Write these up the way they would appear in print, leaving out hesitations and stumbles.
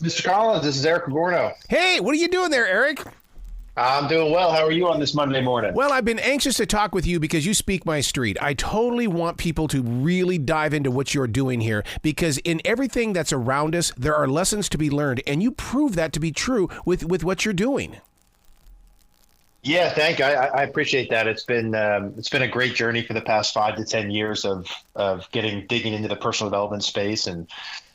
Mr. Collins, this is Eric Cogorno. Hey, what are you doing there, Eric? I'm doing well. How are you on this Monday morning? Well, I've been anxious to talk with you because you speak my street. I totally want people to really dive into what you're doing here because in everything that's around us, there are lessons to be learned, and you prove that to be true with what you're doing. Yeah, thank you. I appreciate that. It's been a great journey for the past 5 to 10 years of digging into the personal development space and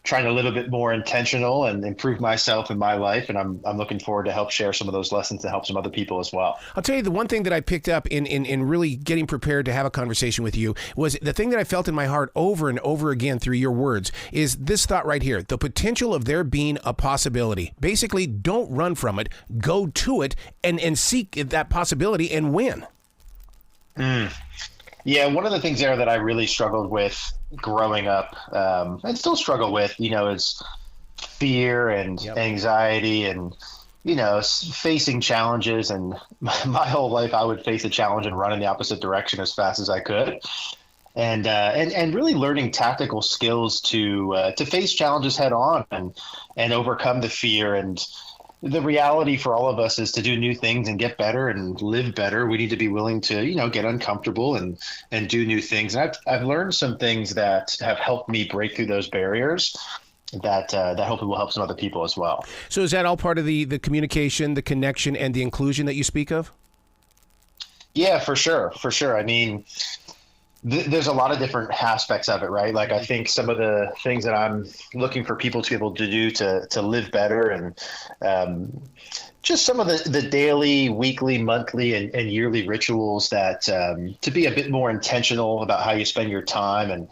trying to live a bit more intentional and improve myself in my life. And I'm looking forward to help share some of those lessons to help some other people as well. I'll tell you, the one thing that I picked up in really getting prepared to have a conversation with you was the thing that I felt in my heart over and over again through your words is this thought right here, the potential of there being a possibility. Basically, don't run from it, go to it and seek that possibility and win. Yeah, one of the things there that I really struggled with growing up, and still struggle with, is fear and anxiety and, facing challenges. And my whole life, I would face a challenge and run in the opposite direction as fast as I could. And really learning tactical skills to face challenges head on and overcome the fear. And the reality for all of us is to do new things and get better and live better. We need to be willing to, get uncomfortable and do new things. And I've learned some things that have helped me break through those barriers that hopefully will help some other people as well. So is that all part of the communication, the connection, and the inclusion that you speak of? Yeah, for sure. For sure. I mean, there's a lot of different aspects of it, right? Like I think some of the things that I'm looking for people to be able to do to live better and just some of the daily, weekly, monthly, and yearly rituals that to be a bit more intentional about how you spend your time and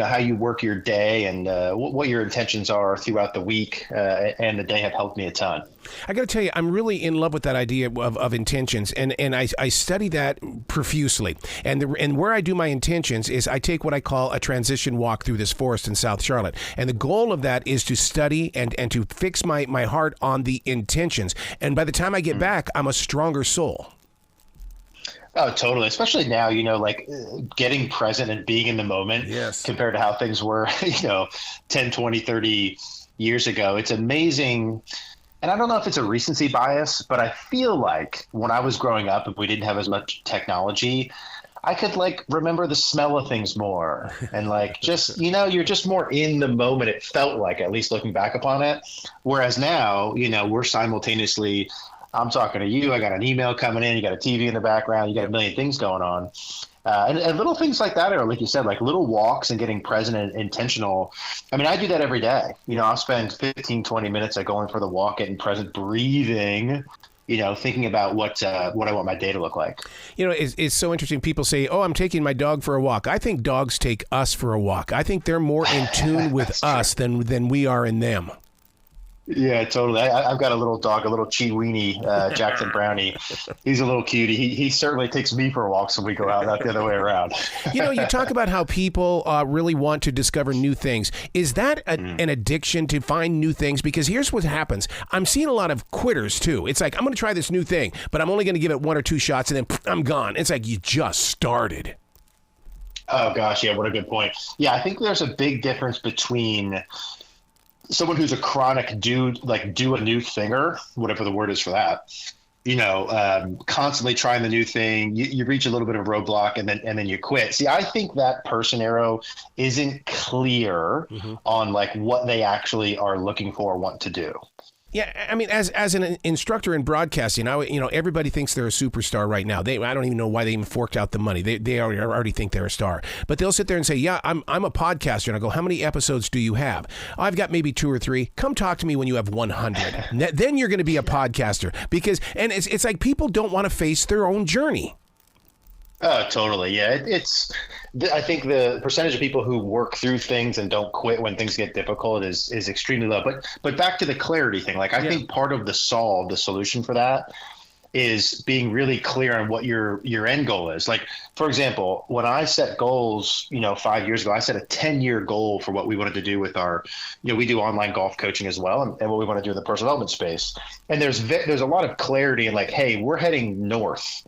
how you work your day and what your intentions are throughout the week and the day have helped me a ton. I got to tell you, I'm really in love with that idea of intentions, and I study that profusely. And where I do my intentions is I take what I call a transition walk through this forest in South Charlotte. And the goal of that is to study and to fix my heart on the intentions. And by the time I get back, I'm a stronger soul. Oh, totally. Especially now, getting present and being in the moment compared to how things were, 10, 20, 30 years ago. It's amazing. And I don't know if it's a recency bias, but I feel like when I was growing up and we didn't have as much technology, I could remember the smell of things more and just, you're just more in the moment. It felt like, at least looking back upon it. Whereas now, we're simultaneously I'm talking to you. I got an email coming in. You got a TV in the background. You got a million things going on. And little things like that are, like you said, like little walks and getting present and intentional. I mean, I do that every day. I'll spend 15, 20 minutes going for the walk, getting present, breathing, thinking about what I want my day to look like. It's so interesting. People say, oh, I'm taking my dog for a walk. I think dogs take us for a walk. I think they're more in tune with us than we are in them. Yeah, totally. I've got a little dog, a little Chiweenie, Jackson Brownie. He's a little cutie. He certainly takes me for walks when we go out, not the other way around. You talk about how people really want to discover new things. Is that an addiction to find new things? Because here's what happens. I'm seeing a lot of quitters, too. It's like, I'm going to try this new thing, but I'm only going to give it 1 or 2 shots, and then I'm gone. It's like you just started. Oh, gosh. Yeah, what a good point. Yeah, I think there's a big difference between someone who's a chronic do a new thinger, whatever the word is for that, constantly trying the new thing, you reach a little bit of a roadblock and then you quit. See, I think that person, Arrow, isn't clear on what they actually are looking for, want to do. Yeah, I mean, as an instructor in broadcasting, everybody thinks they're a superstar right now. I don't even know why they even forked out the money. They already think they're a star. But they'll sit there and say, yeah, I'm a podcaster. And I go, how many episodes do you have? I've got maybe 2 or 3. Come talk to me when you have 100. Then you're going to be a podcaster. And it's like people don't want to face their own journey. Oh, totally. Yeah, I think the percentage of people who work through things and don't quit when things get difficult is extremely low. But back to the clarity thing, I think part of the solution for that is being really clear on what your end goal is. Like, for example, when I set goals, 5 years ago, I set a 10-year goal for what we wanted to do with our, we do online golf coaching as well, and what we want to do in the personal development space. And there's a lot of clarity in hey, we're heading north.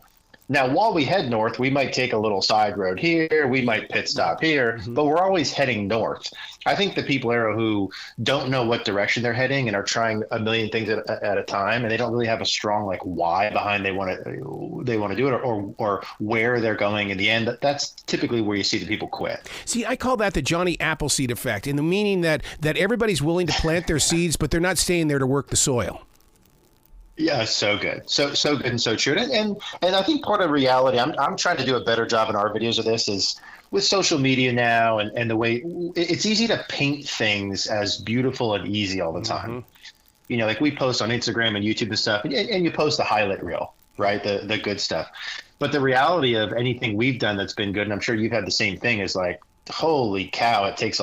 Now, while we head north, we might take a little side road here. We might pit stop here, but we're always heading north. I think the people, Arrow, who don't know what direction they're heading and are trying a million things at a time, and they don't really have a strong like why behind they want to do it or where they're going in the end, that's typically where you see the people quit. See, I call that the Johnny Appleseed effect, in the meaning that everybody's willing to plant their seeds, but they're not staying there to work the soil. Yeah, so good. So good and so true. And I think part of reality, I'm trying to do a better job in our videos of this, is with social media now and the way it's easy to paint things as beautiful and easy all the time. Mm-hmm. You know, like we post on Instagram and YouTube and stuff, and you post the highlight reel, right? The good stuff. But the reality of anything we've done that's been good, and I'm sure you've had the same thing, is like, holy cow, it takes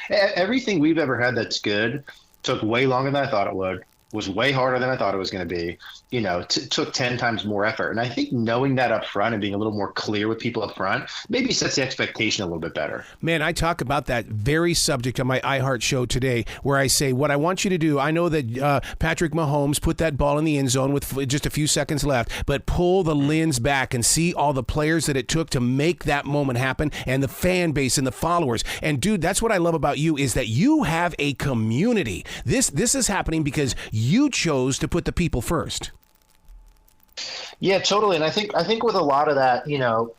everything we've ever had that's good took way longer than I thought it would. Was way harder than I thought it was going to be, you know, took 10 times more effort. And I think knowing that up front and being a little more clear with people up front maybe sets the expectation a little bit better. Man, I talk about that very subject on my iHeart show today, where I say, what I want you to do, I know that Patrick Mahomes put that ball in the end zone with just a few seconds left, but pull the lens back and see all the players that it took to make that moment happen, and the fan base and the followers. And dude, that's what I love about you, is that you have a community. This is happening because you chose to put the people first. Yeah, totally. And I think with a lot of that, you know,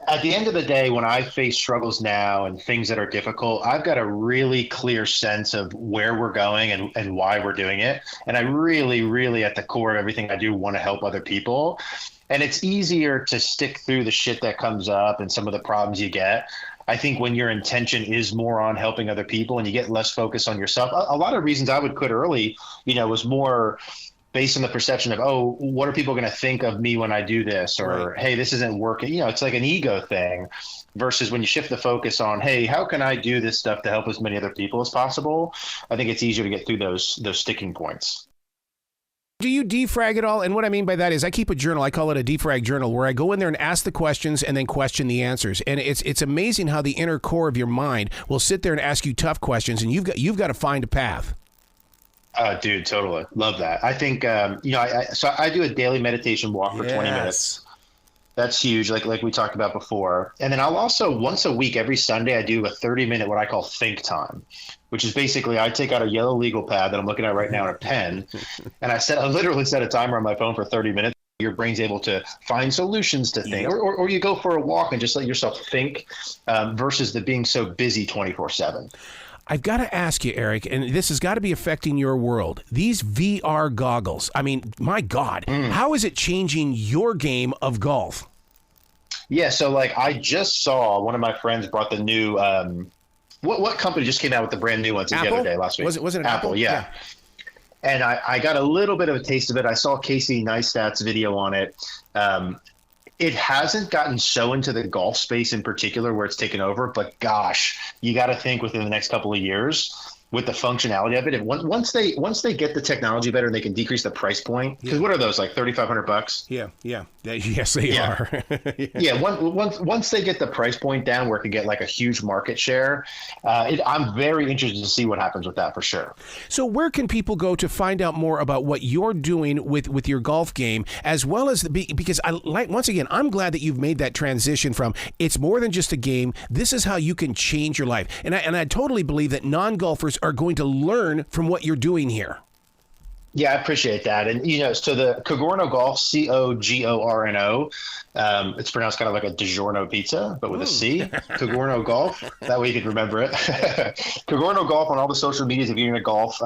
at the end of the day, when I face struggles now and things that are difficult, I've got a really clear sense of where we're going and why we're doing it. And I really, really, at the core of everything I do, want to help other people. And it's easier to stick through the shit that comes up and some of the problems you get. I think when your intention is more on helping other people and you get less focus on yourself, a lot of reasons I would quit early, you know, was more based on the perception of, oh, what are people going to think of me when I do this? Or, right, hey, this isn't working. You know, it's like an ego thing versus when you shift the focus on, hey, how can I do this stuff to help as many other people as possible? I think it's easier to get through those sticking points. Do you defrag it all? And what I mean by that is I keep a journal. I call it a defrag journal, where I go in there and ask the questions and then question the answers. And it's amazing how the inner core of your mind will sit there and ask you tough questions, and you've got to find a path. Dude, totally. Love that. I think, you know, so I do a daily meditation walk for 20 minutes. That's huge, like we talked about before. And then I'll also, once a week, every Sunday, I do a 30-minute what I call think time, which is basically I take out a yellow legal pad that I'm looking at right now and a pen, and I literally set a timer on my phone for 30 minutes. Your brain's able to find solutions to things, or you go for a walk and just let yourself think versus the being so busy 24/7. I've got to ask you, Eric, and this has got to be affecting your world. These VR goggles, I mean, my God, how is it changing your game of golf? Yeah, so like I just saw one of my friends brought the new what company just came out with the brand new ones the other day last week? Was it Apple? Yeah. And I got a little bit of a taste of it. I saw Casey Neistat's video on it. It hasn't gotten so into the golf space in particular where it's taken over, but gosh, you got to think within the next couple of years with the functionality of it. And once they get the technology better and they can decrease the price point, because what are those, like $3,500? Yeah. Yes, they are. Yeah. Once they get the price point down where it can get like a huge market share, I'm very interested to see what happens with that for sure. So where can people go to find out more about what you're doing with your golf game, as well as because once again, I'm glad that you've made that transition from it's more than just a game. This is how you can change your life. And I totally believe that non-golfers are going to learn from what you're doing here. Yeah, I appreciate that. And, you know, so the Cogorno Golf, Cogorno, it's pronounced kind of like a DiGiorno pizza, but with a C. Cogorno Golf. That way you can remember it. Cogorno Golf on all the social medias if you're into golf.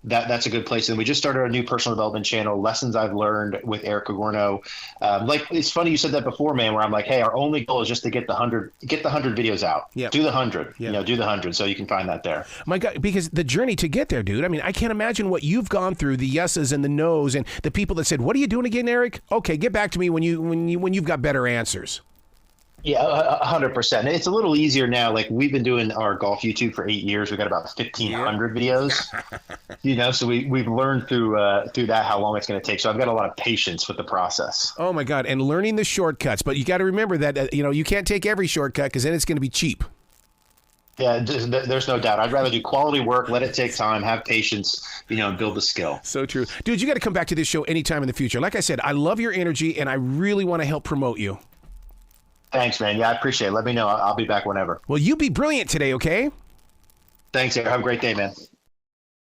That's a good place. And we just started a new personal development channel, Lessons I've Learned with Eric Cogorno. Like, it's funny you said that before, man, where I'm like, hey, our only goal is just to get the 100 videos out. Yep. Do the 100. Yep. You know, do the 100. So you can find that there. My God, because the journey to get there, dude. I mean, I can't imagine what you've gone through, the yeses and the nos, and the people that said, "What are you doing again, Eric?" Okay, get back to me when you've got better answers. Yeah, 100%. It's a little easier now. Like we've been doing our golf YouTube for 8 years. We've got about 1,500 videos. You know, so we've learned through that how long it's going to take. So I've got a lot of patience with the process. Oh my God, and learning the shortcuts. But you got to remember that you can't take every shortcut because then it's going to be cheap. Yeah, there's no doubt. I'd rather do quality work, let it take time, have patience, and build the skill. So true. Dude, you got to come back to this show anytime in the future. Like I said, I love your energy, and I really want to help promote you. Thanks, man. Yeah, I appreciate it. Let me know. I'll be back whenever. Well, you be brilliant today, okay? Thanks, Eric. Have a great day, man.